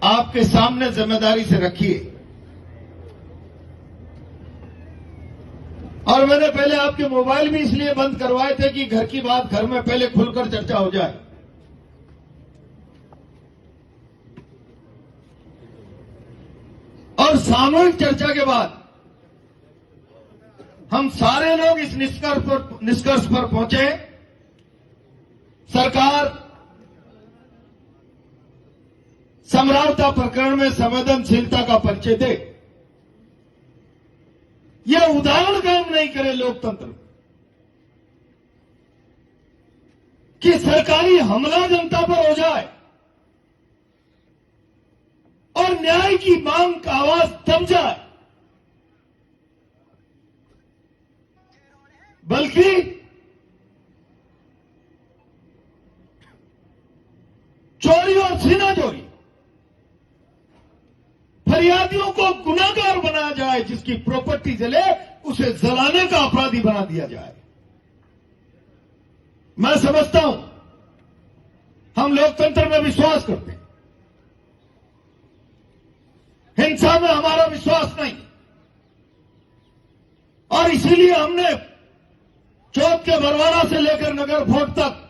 आपके सामने जिम्मेदारी से रखी है। और मैंने पहले आपके मोबाइल भी इसलिए बंद करवाए थे कि घर की बात घर में पहले खुलकर चर्चा हो जाए। और सामूहिक चर्चा के बाद हम सारे लोग इस निष्कर्ष पर पहुंचे, सरकार समरावता प्रकरण में संवेदनशीलता का परिचय दे। यह उदाहरण काम नहीं करे लोकतंत्र कि सरकारी हमला जनता पर हो जाए और न्याय की मांग का आवाज दब जाए, बल्कि चोरी और सीनाजोरी फरियादियों को गुनाहगार बनाया जाए, जिसकी प्रॉपर्टी जले उसे जलाने का अपराधी बना दिया जाए। मैं समझता हूं हम लोकतंत्र में विश्वास करते हैं, हिंसा में हमारा विश्वास नहीं, और इसीलिए हमने चौक के बरवाड़ा से लेकर नगर फोर्ट तक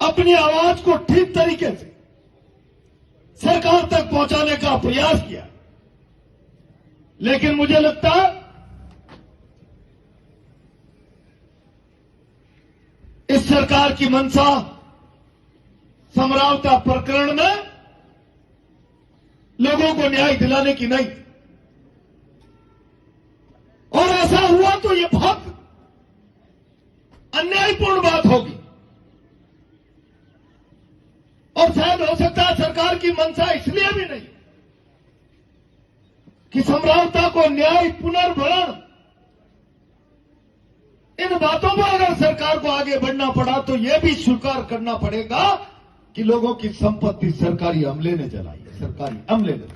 अपनी आवाज को ठीक तरीके से सरकार तक पहुंचाने का प्रयास किया। लेकिन मुझे लगता है इस सरकार की मंशा समरावता प्रकरण में लोगों को न्याय दिलाने की नहीं, और ऐसा हुआ तो ये बहुत अन्यायपूर्ण बात होगी। और शायद हो सकता है सरकार की मंशा इसलिए भी नहीं कि समरावता को न्याय पुनर्भरण, इन बातों पर अगर सरकार को आगे बढ़ना पड़ा तो यह भी स्वीकार करना पड़ेगा कि लोगों की संपत्ति सरकारी अमले ने जलाई है, सरकारी अमले ने जलाई।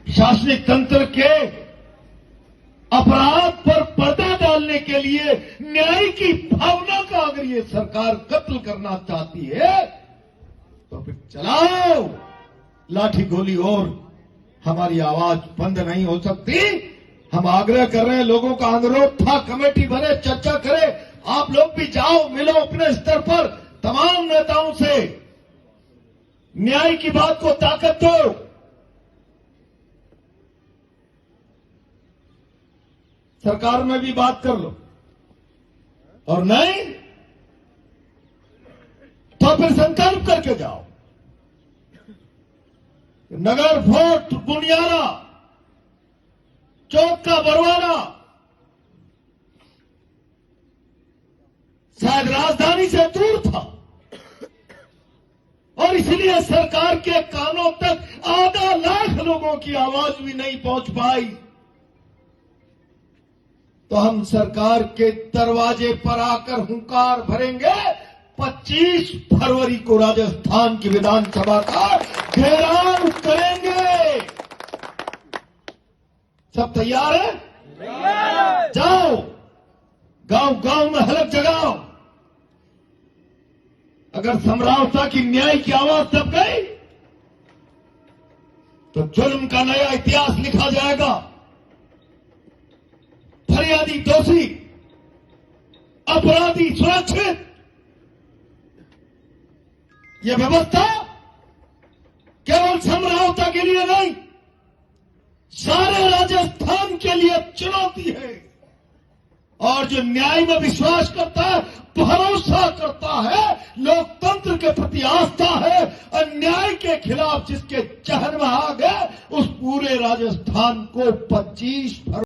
शासनिक तंत्र के अपराध पर पर्दा डालने के लिए न्याय की भावना का अगर ये सरकार कत्ल करना चाहती है तो फिर चलाओ लाठी गोली, और हमारी आवाज बंद नहीं हो सकती। हम आग्रह कर रहे हैं, लोगों का अनुरोध था कमेटी बने, चर्चा करे, आप लोग भी जाओ, मिलो अपने स्तर पर तमाम नेताओं से, न्याय की बात को ताकत दो। सरकार में भी बात कर लो, और नहीं तो फिर संकल्प करके जाओ। नगर फोर्ट, बुनियारा, चौक का बरवाड़ा शायद राजधानी से दूर था, और इसलिए सरकार के कानों तक आधा लाख लोगों की आवाज भी नहीं पहुंच पाई। तो हम सरकार के दरवाजे पर आकर हुंकार भरेंगे। 25 फरवरी को राजस्थान की विधानसभा का घेराव करेंगे। सब तैयार है? जाओ, गांव गांव में हलक जगाओ। अगर समरावता की न्याय की आवाज दब गई तो जुल्म का नया इतिहास लिखा जाएगा। फरियादी दोषी, अपराधी सुरक्षित। यह व्यवस्था केवल समरावता के लिए नहीं, सारे राजस्थान के लिए चुनौती है। और जो न्याय में विश्वास करता है, भरोसा करता है, लोकतंत्र के प्रति आस्था है, अन्याय के खिलाफ जिसके जहन में आ गए, उस पूरे राजस्थान को 25